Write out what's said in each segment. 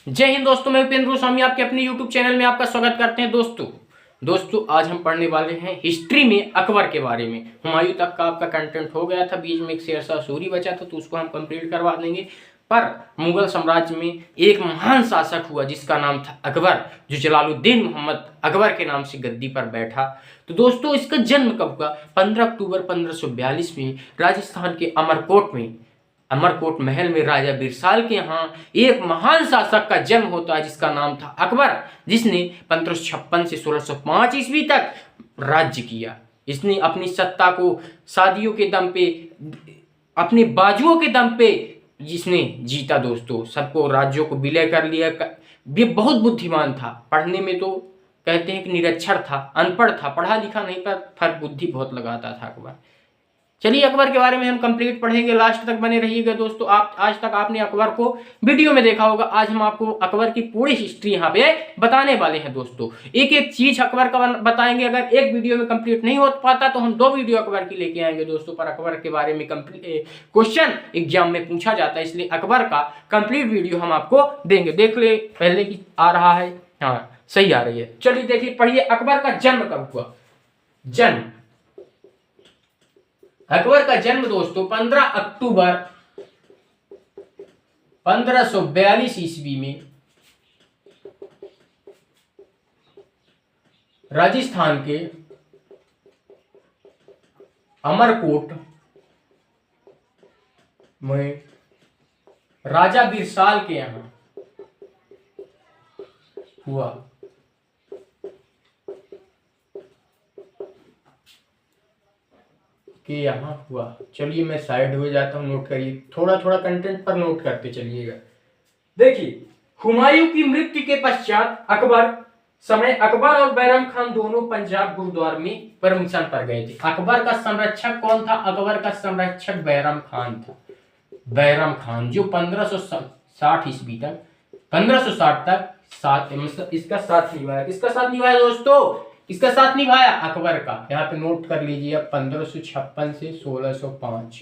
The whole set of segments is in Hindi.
जय हिंद दोस्तों, मैं उपेंद्र गोस्वामी आपके अपने YouTube चैनल में आपका स्वागत करते हैं। दोस्तों आज हम पढ़ने वाले हैं हिस्ट्री में अकबर के बारे में। हुमायूं तक का आपका कंटेंट हो गया था, बीच में एक शेरशाह सूरी बचा था तो उसको हम कंप्लीट करवा देंगे। पर मुगल साम्राज्य में एक महान शासक हुआ जिसका नाम था अकबर, जो जलालुद्दीन मोहम्मद अकबर के नाम से गद्दी पर बैठा। तो दोस्तों इसका जन्म कब हुआ? 15 अक्टूबर 1542 में राजस्थान के अमरकोट महल में राजा बिरसाल के यहाँ एक महान शासक का जन्म होता है जिसका नाम था अकबर, जिसने 1556 से 1605 ईस्वी तक राज्य किया। इसने अपनी सत्ता को शादियों के दम पे, अपने बाजुओं के दम पे जिसने जीता। दोस्तों सबको राज्यों को विलय कर लिया। ये बहुत बुद्धिमान था। पढ़ने में तो कहते हैं कि निरक्षर था, अनपढ़ था, पढ़ा लिखा नहीं पर बुद्धि बहुत लगाता था अकबर। चलिए अकबर के बारे में हम कंप्लीट पढ़ेंगे, लास्ट तक बने रहिएगा दोस्तों। आप आज तक आपने अकबर को वीडियो में देखा होगा, आज हम आपको अकबर की पूरी हिस्ट्री यहाँ पे बताने वाले हैं दोस्तों। एक एक चीज अकबर का बताएंगे। अगर एक वीडियो में कंप्लीट नहीं हो पाता तो हम 2 वीडियो अकबर की लेके आएंगे दोस्तों। पर अकबर के बारे में क्वेश्चन एग्जाम में पूछा जाता है, इसलिए अकबर का कंप्लीट वीडियो हम आपको देंगे। देख ले पहले की आ रहा है, हाँ सही आ रही है। चलिए देखिए, पढ़िए अकबर का जन्म कब हुआ। अकबर का जन्म दोस्तों 15 अक्टूबर 1542 ईस्वी में राजस्थान के अमरकोट में राजा बिरसाल के यहां हुआ। यहाँ हुआ। चलिए मैं साइड हो जाता हूं, नोट करिए, थोड़ा थोड़ा कंटेंट पर नोट करते चलिएगा। देखिए, हुमायूं की मृत्यु के पश्चात अकबर और बैरम खान दोनों पंजाब गुरुद्वार में परमिशन पर गए थे। अकबर का संरक्षक कौन था? अकबर का संरक्षक बैरम खान था। बैरम खान जो 1560 ईस्वी तक 1560 तक इसका साथ निभाया। किसका साथ निभाया दोस्तों? इसका साथ निभाया अकबर का। यहाँ पे नोट कर लीजिए, 1556 से 1605।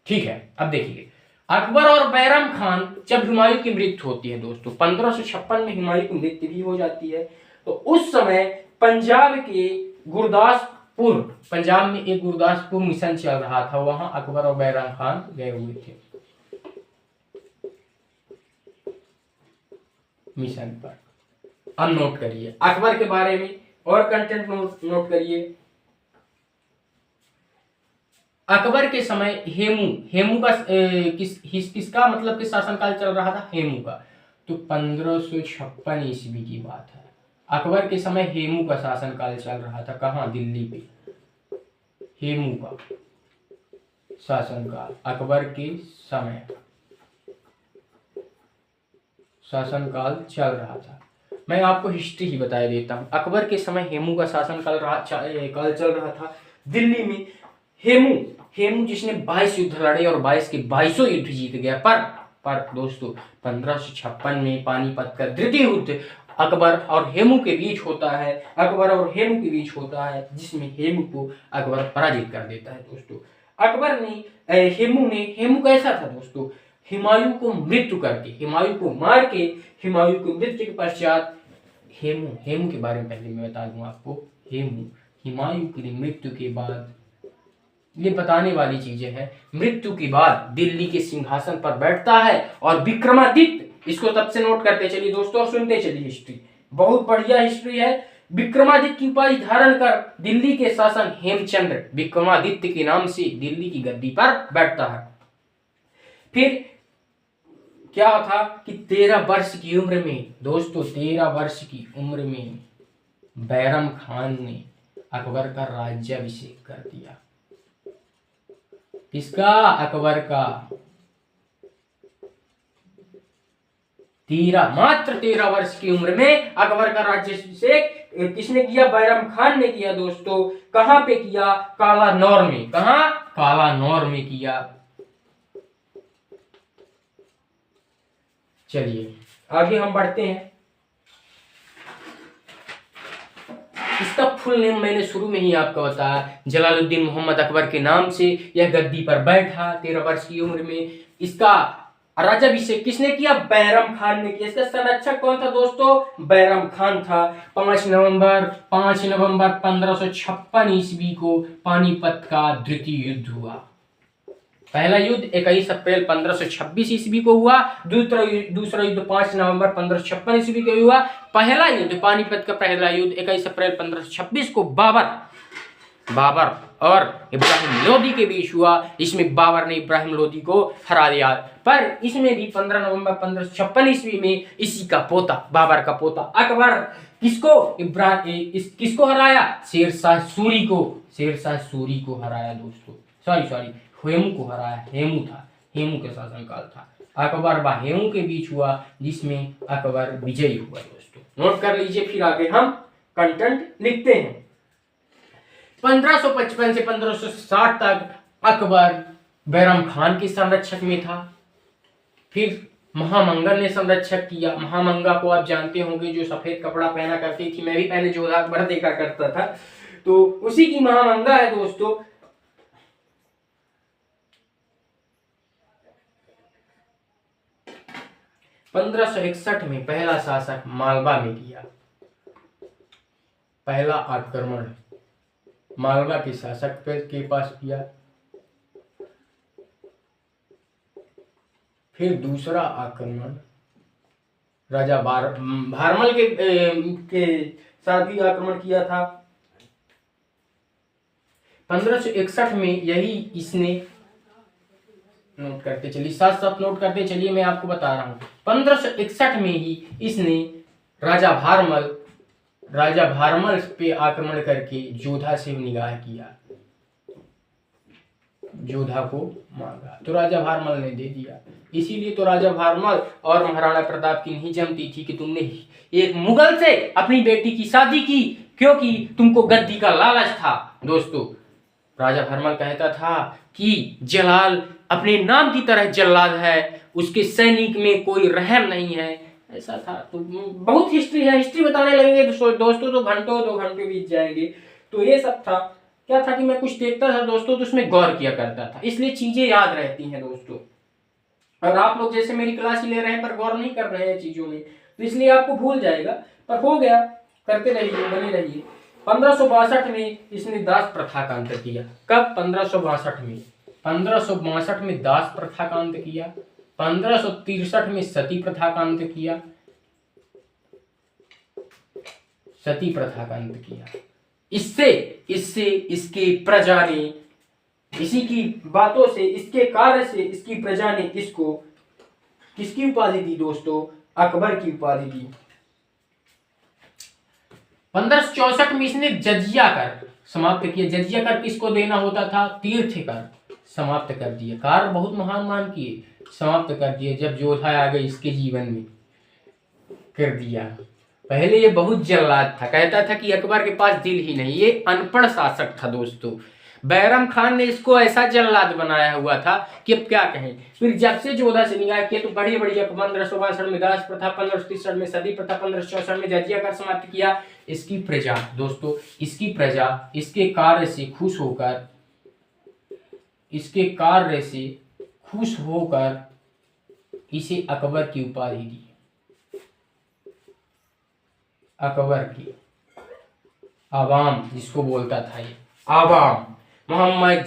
ठीक है, अब देखिए अकबर और बैरम खान, जब हुमायूं की मृत्यु होती है दोस्तों 1556 में हुमायूं की मृत्यु भी हो जाती है, तो उस समय पंजाब में एक गुरदासपुर मिशन चल रहा था, वहां अकबर और बैरम खान गए हुए थे मिशन पर। अब नोट करिए अकबर के बारे में और कंटेंट नोट करिए। अकबर के समय हेमू का किसका मतलब कि शासनकाल चल रहा था? हेमू का। तो 1556 ईस्वी की बात है। अकबर के समय हेमू का शासनकाल चल रहा था। कहाँ? दिल्ली पे हेमू का शासनकाल, अकबर के समय शासनकाल चल रहा था। मैं आपको हिस्ट्री ही बता देता हूं। अकबर के समय हेमू का शासन काल चल रहा था दिल्ली में। हेमू जिसने 22 युद्ध लड़े और 22 के 22 युद्ध जीत गया। पर दोस्तों 1556 में पानीपत का द्वितीय युद्ध अकबर और हेमू के बीच होता है, जिसमें हेमू को अकबर पराजित कर देता है दोस्तों। हेमू कैसा था दोस्तों? हुमायूं को मार के हुमायूं की मृत्यु के पश्चात हेमू के बारे में पहले मैं बता दूं आपको। हुमायूं की मृत्यु के बाद, ये बताने वाली चीजें हैं, मृत्यु के बाद दिल्ली के सिंहासन पर बैठता है और विक्रमादित्य, इसको तब से नोट करते चलिए दोस्तों और सुनते चलिए। हिस्ट्री बहुत बढ़िया हिस्ट्री है। विक्रमादित्य की उपाधि धारण कर दिल्ली के शासन हेमचंद्र विक्रमादित्य के नाम से दिल्ली की गद्दी पर बैठता है। फिर क्या था कि 13 वर्ष की उम्र में दोस्तों, 13 वर्ष की उम्र में बैरम खान ने अकबर का राज्याभिषेक कर दिया। किसका? अकबर का। मात्र 13 वर्ष की उम्र में अकबर का राज्याभिषेक किसने किया? बैरम खान ने किया दोस्तों। कहां पे किया? कालानौर में। कहां? कालानौर में किया। चलिए आगे हम बढ़ते हैं। इसका फुल नेम मैंने शुरू में ही आपको बताया, जलालुद्दीन मोहम्मद अकबर के नाम से यह गद्दी पर बैठा 13 वर्ष की उम्र में। इसका राज्याभिषेक किसने किया? बैरम खान ने किया। इसका संरक्षक कौन था दोस्तों? बैरम खान था। 5 नवंबर 1556 ईस्वी को पानीपत का द्वितीय युद्ध हुआ। पहला युद्ध 21 अप्रैल 1526 ईस्वी को हुआ। दूसरा युद्ध 5 नवंबर 1556 ईस्वी को हुआ। पहला युद्ध पानीपत का पहला युद्ध 21 अप्रैल 1526 को बाबर और इब्राहिम लोदी के बीच हुआ। इसमें बाबर ने इब्राहिम लोदी को हरा दिया। पर इसमें भी 15 नवंबर 1556 ईस्वी में इसी का पोता, बाबर का पोता अकबर किसको हराया? शेरशाह सूरी को हराया दोस्तों। सॉरी हेमू को हराया। हेमू के शासनकाल था। अकबर व हेमू के बीच हुआ, जिसमें अकबर विजयी हुआ दोस्तों। नोट कर लीजिए, फिर आगे हम कंटेंट लिखते हैं। 1555 से 1560 तक अकबर बैरम खान के संरक्षक में था। फिर महामंगल ने संरक्षक किया। महामंगा को आप जानते होंगे, जो सफेद कपड़ा पहना करती थी। मैं भी पहले जोधा अकबर देखा करता था, तो उसी की महामंगा है दोस्तों। 1561 में पहला शासक मालवा में किया। पहला आक्रमण मालवा के शासक के पास किया। फिर दूसरा आक्रमण राजा भारमल के साथ भी आक्रमण किया था। 1561 में यही इसने, नोट करते चलिए, साथ साथ नोट करते चलिए, मैं आपको बता रहा हूं। 1561 में ही इसने राजा भारमल पे आक्रमण करके जोधा से निगाह किया, जोधा को मांगा, तो राजा भारमल ने दे दिया। इसीलिए तो राजा भारमल और महाराणा प्रताप की नहीं जमती थी कि तुमने एक मुगल से अपनी बेटी की शादी की, क्योंकि तुमको गद्दी का लालच था दोस्तों। राजा भारमल कहता था कि जलाल अपने नाम की तरह जल्लाद है, उसके सैनिक में कोई रहम नहीं है, ऐसा था। तो बहुत हिस्ट्री है, हिस्ट्री बताने लगेंगे दोस्तों तो घंटों 2 घंटे बीत जाएंगे। तो ये सब था। क्या था कि मैं कुछ देखता था दोस्तों, तो उसमें गौर किया करता था, इसलिए चीजें याद रहती हैं दोस्तों। और आप लोग जैसे मेरी क्लास ही ले रहे हैं पर गौर नहीं कर रहे हैं चीजों में, तो इसलिए आपको भूल जाएगा। पर हो गया, करते रहिए, बने रहिए। 1562 में इसने दास प्रथा का अंत किया। कब? 1562 में। 1562 में दास प्रथा का अंत किया। 1563 में सती प्रथा का अंत किया। सती प्रथा का अंत किया। इससे इसके प्रजा ने, इसी की बातों से, इसके कार्य से इसकी प्रजा ने इसको किसकी उपाधि दी दोस्तों? अकबर की उपाधि दी। 1564 में इसने जजिया कर समाप्त किया। जजिया कर किसको देना होता था? तीर्थ कर। समाप्त कर दिया। कार्य बहुत महान किए, समाप्त कर दिए। जब जोधा आ गई इसके जीवन में, कर दिया। पहले ये बहुत जल्लाद था, कहता था कि अकबर के पास दिल ही नहीं, ये अनपढ़ शासक था दोस्तों। बैरम खान ने इसको ऐसा जल्लाद बनाया हुआ था कि अब क्या कहें। फिर जब से जोधा से निगाह किया तो बड़ी 1562 में दास प्रथा, 1563 में सती प्रथा, 1564 में जजिया कर समाप्त किया। इसकी प्रजा दोस्तों, इसकी प्रजा इसके कार्य से खुश होकर इसे अकबर की उपाधि दी। अकबर की आवाम जिसको बोलता था, ये आवाम, मोहम्मद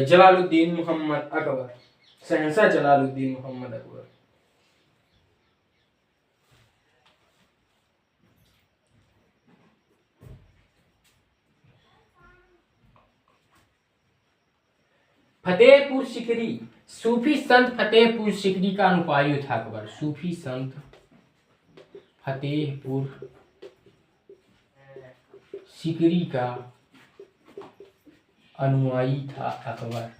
जलालुद्दीन मोहम्मद अकबर, शहंशाह जलालुद्दीन मोहम्मद अकबर। फतेहपुर सिकरी, सूफी संत फतेहपुर सिकरी का अनुयायी था अकबर। सूफी संत फतेहपुर सिकरी का अनुयायी था अकबर।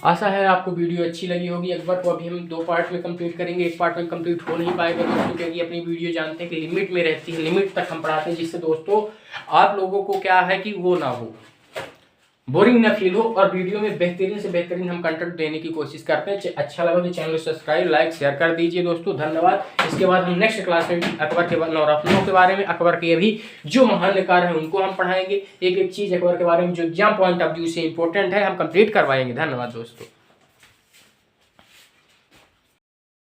आशा है आपको वीडियो अच्छी लगी होगी। अकबर को अभी हम 2 पार्ट में कंप्लीट करेंगे, एक पार्ट में कंप्लीट हो नहीं पाएगा दोस्तों, क्योंकि अपनी वीडियो जानते हैं कि लिमिट में रहती है, लिमिट तक हम पढ़ाते हैं, जिससे दोस्तों आप लोगों को क्या है कि वो ना हो, बोरिंग ना फील हो और वीडियो में बेहतरीन से बेहतरीन हम कंटेंट देने की कोशिश करते हैं। अच्छा लगा तो चैनल को सब्सक्राइब, लाइक, शेयर कर दीजिए दोस्तों। धन्यवाद। इसके बाद हम नेक्स्ट क्लास में अकबर के नवरत्नों के बारे में, अकबर के भी जो महान नेकार हैं उनको हम पढ़ाएंगे। एक एक चीज़ अकबर के बारे में जो एग्जाम पॉइंट ऑफ व्यू से इंपॉर्टेंट है हम कंप्लीट करवाएंगे। धन्यवाद दोस्तों।